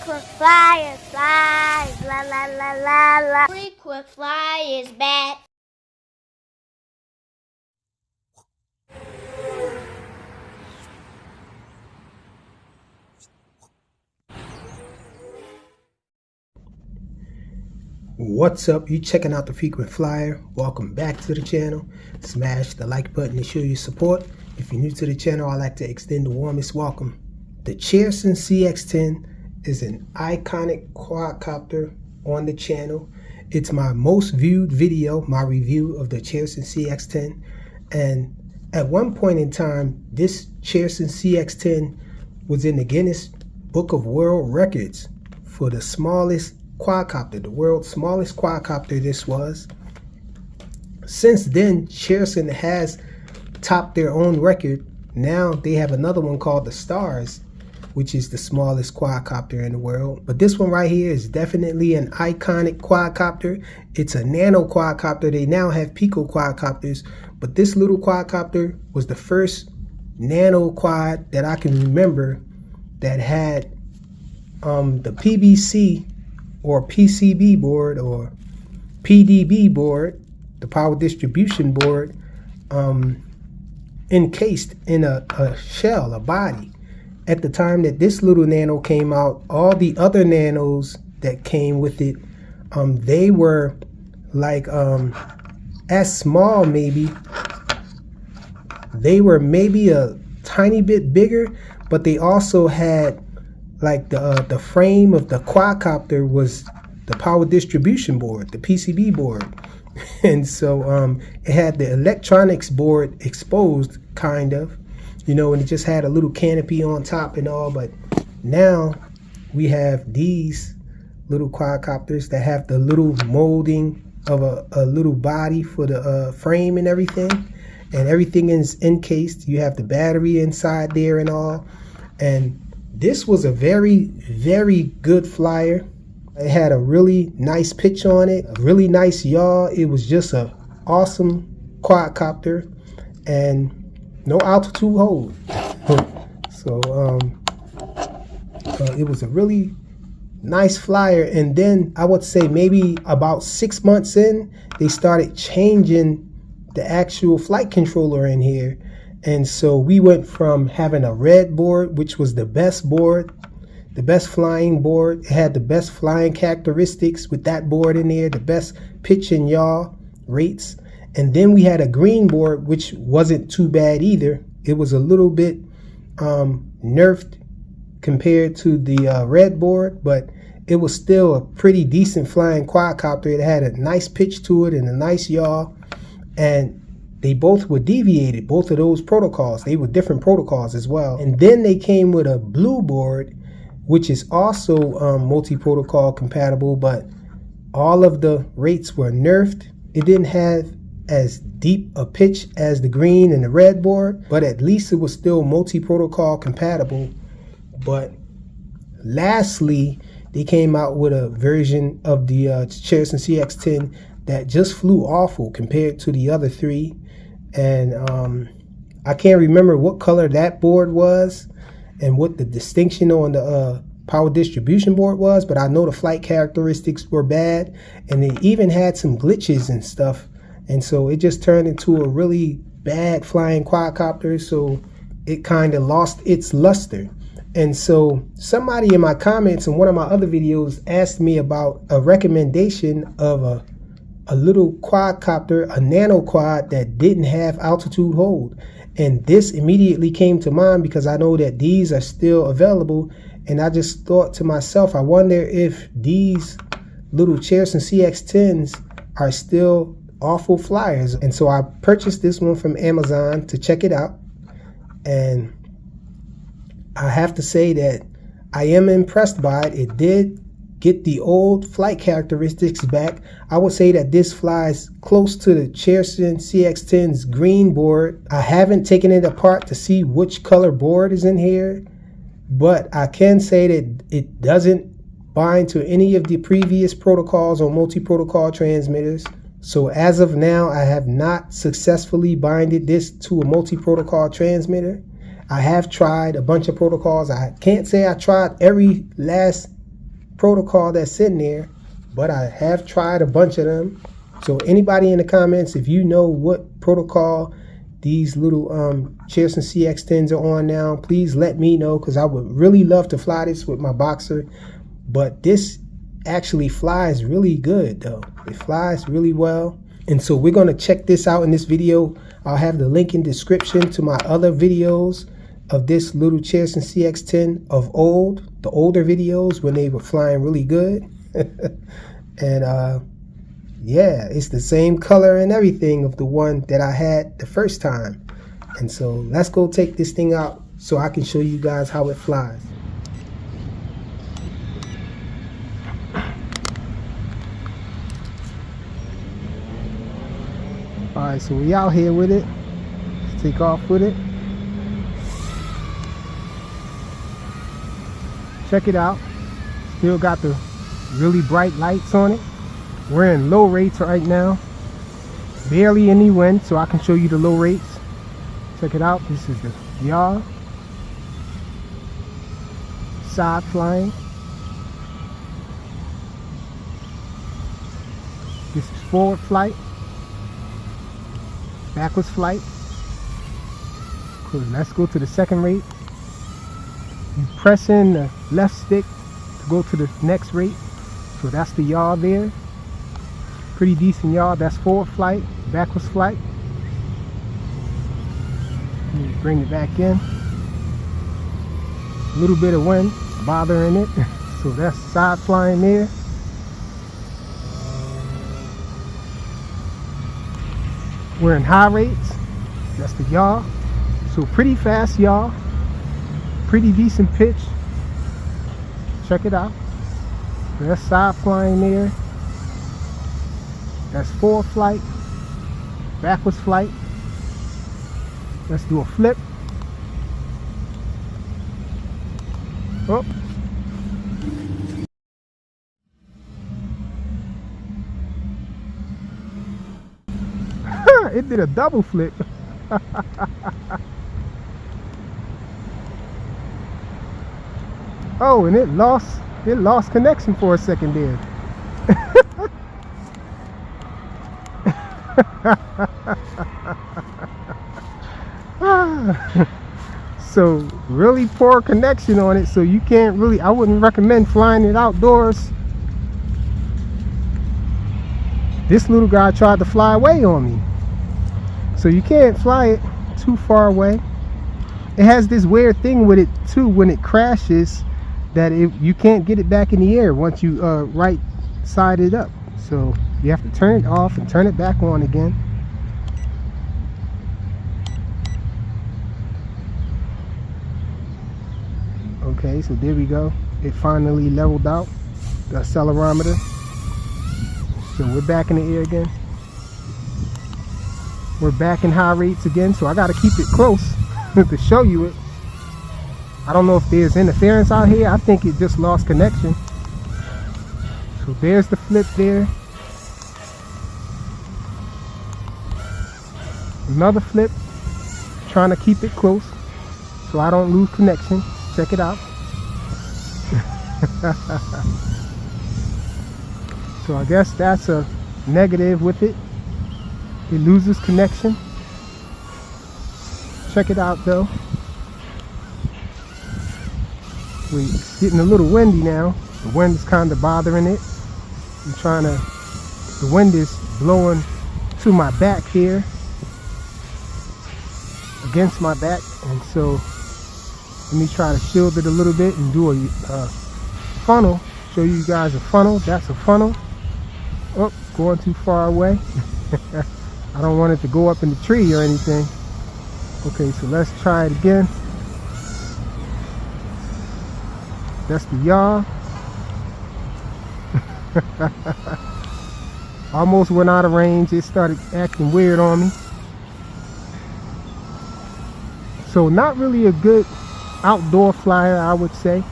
Frequent flyer, fly, la la la la la. Frequent flyer is back. What's up? You checking out the Frequent Flyer. Welcome back to the channel. Smash the like button to show your support. If you're new to the channel, I'd like to extend the warmest welcome. The Cheerson CX-10 is an iconic quadcopter on the channel. It's my most viewed video, my review of the Cherson CX-10. And at one point in time, this Cherson CX-10 was in the Guinness Book of World Records for the smallest quadcopter, the world's smallest quadcopter this was. Since then, Cherson has topped their own record. Now they have another one called the Stars, which is the smallest quadcopter in the world. But this one right here is definitely an iconic quadcopter. It's a nano quadcopter. They now have pico quadcopters, but this little quadcopter was the first nano quad that I can remember that had the PBC or PCB board or PDB board, the power distribution board, encased in a shell, a body. At the time that this little nano came out, all the other nanos that came with it, they were like as small, maybe. They were maybe a tiny bit bigger, but they also had like the frame of the quadcopter was the power distribution board, the PCB board. And so it had the electronics board exposed, kind of, you know, and it just had a little canopy on top and all. But now we have these little quadcopters that have the little molding of a little body for the frame and everything. And everything is encased. You have the battery inside there and all. And this was a very, very good flyer. It had a really nice pitch on it, a really nice yaw. It was just an awesome quadcopter and no altitude hold. So it was a really nice flyer. And then I would say maybe about 6 months in, they started changing the actual flight controller in here. And so we went from having a red board, which was the best board, the best flying board. It had the best flying characteristics with that board in there, the best pitch and yaw rates. And then we had a green board, which wasn't too bad either. It was a little bit nerfed compared to the red board, but it was still a pretty decent flying quadcopter. It had a nice pitch to it and a nice yaw. And they both were deviated, both of those protocols. They were different protocols as well. And then they came with a blue board, which is also multi-protocol compatible, but all of the rates were nerfed. It didn't have as deep a pitch as the green and the red board, but at least it was still multi-protocol compatible. But lastly, they came out with a version of the Cheerson CX-10 that just flew awful compared to the other three. And I can't remember what color that board was and what the distinction on the power distribution board was, but I know the flight characteristics were bad, and they even had some glitches and stuff. And so it just turned into a really bad flying quadcopter, so it kind of lost its luster. And so somebody in my comments in one of my other videos asked me about a recommendation of a little quadcopter, a nano quad that didn't have altitude hold. And this immediately came to mind because I know that these are still available. And I just thought to myself, I wonder if these little Cheerson CX-10s are still awful flyers. And so I purchased this one from Amazon to check it out. And I have to say that I am impressed by it. It did get the old flight characteristics back. I would say that this flies close to the Cheerson CX-10's green board. I haven't taken it apart to see which color board is in here, but I can say that it doesn't bind to any of the previous protocols or multi-protocol transmitters. So as of now, I have not successfully binded this to a multi-protocol transmitter. I have tried a bunch of protocols. I can't say I tried every last protocol that's in there, but I have tried a bunch of them. So anybody in the comments, if you know what protocol these little Cheerson CX-10s are on now, please let me know, because I would really love to fly this with my Boxer. But this actually flies really good though. It flies really well. And so we're going to check this out in this video. I'll have the link in description to my other videos of this little Cheerson CX-10 of the older videos when they were flying really good. And yeah, it's the same color and everything of the one that I had the first time. And so let's go take this thing out so I can show you guys how it flies. Alright, so we out here with it. Let's take off with it. Check it out. Still got the really bright lights on it. We're in low rates right now. Barely any wind, so I can show you the low rates. Check it out. This is the yaw. Side flying. This is forward flight. Backwards flight. Cool. Let's go to the second rate. You press in the left stick to go to the next rate. So that's the yaw there. Pretty decent yaw. That's forward flight. Backwards flight. Let me bring it back in. A little bit of wind bothering it. So that's side flying there. We're in high rates. That's the yaw. So pretty fast yaw. Pretty decent pitch. Check it out. That's side flying there. That's forward flight. Backwards flight. Let's do a flip. Oh. It did a double flip. Oh, and it lost connection for a second there. So really poor connection on it, so you can't really, I wouldn't recommend flying it outdoors. This little guy tried to fly away on me, so you can't fly it too far away. It has this weird thing with it too, when it crashes, that you can't get it back in the air once you right side it up. So you have to turn it off and turn it back on again. Okay, so there we go. It finally leveled out the accelerometer. So we're back in the air again. We're back in high rates again, so I got to keep it close to show you it. I don't know if there's interference out here. I think it just lost connection. So there's the flip there. Another flip. Trying to keep it close so I don't lose connection. Check it out. So I guess that's a negative with it. It loses connection. Check it out though. We're getting a little windy now. The wind is kind of bothering it. The wind is blowing to my back here, against my back, and so let me try to shield it a little bit and do a funnel. Show you guys a funnel. That's a funnel. Oh, going too far away. I don't want it to go up in the tree or anything. Okay, so let's try it again. That's the yaw. Almost went out of range. It started acting weird on me. So not really a good outdoor flyer, I would say,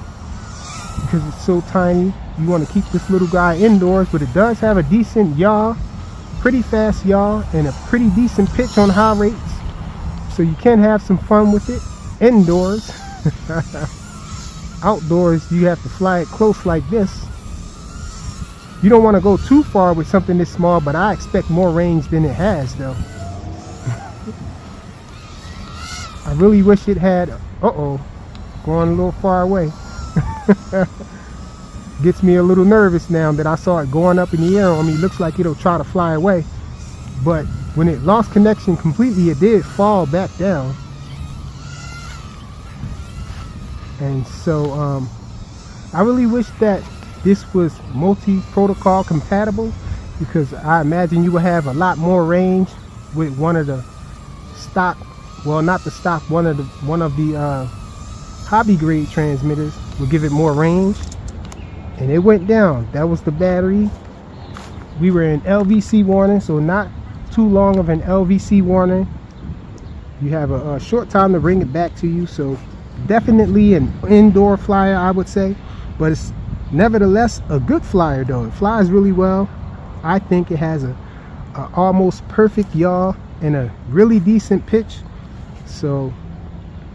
because it's so tiny. You want to keep this little guy indoors, but it does have a decent yaw, pretty fast yaw, and a pretty decent pitch on high rates. So you can have some fun with it indoors. Outdoors, you have to fly it close like this You don't want to go too far with something this small, but I expect more range than it has though. I really wish it had, going a little far away. Gets me a little nervous now that I saw it going up in the air on me. Looks like it'll try to fly away, but when it lost connection completely, it did fall back down. And so I really wish that this was multi-protocol compatible, because I imagine you would have a lot more range with one of the stock, well, not the stock, one of the hobby grade transmitters will give it more range. And it went down. That was the battery. We were in LVC warning, so not too long of an LVC warning. You have a short time to bring it back to you, so definitely an indoor flyer, I would say, but it's nevertheless a good flyer though. It flies really well. I think it has a almost perfect yaw and a really decent pitch, so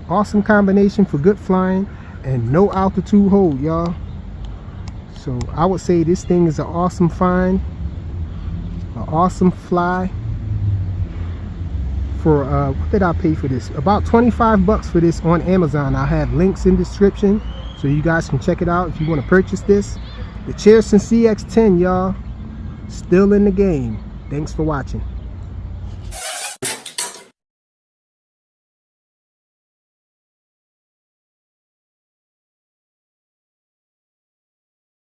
awesome combination for good flying and no altitude hold, y'all. So I would say this thing is an awesome find, an awesome fly. For what did I pay for this? About 25 bucks for this on Amazon. I'll have links in the description so you guys can check it out if you want to purchase this. The Cherson CX-10, y'all, still in the game. Thanks for watching.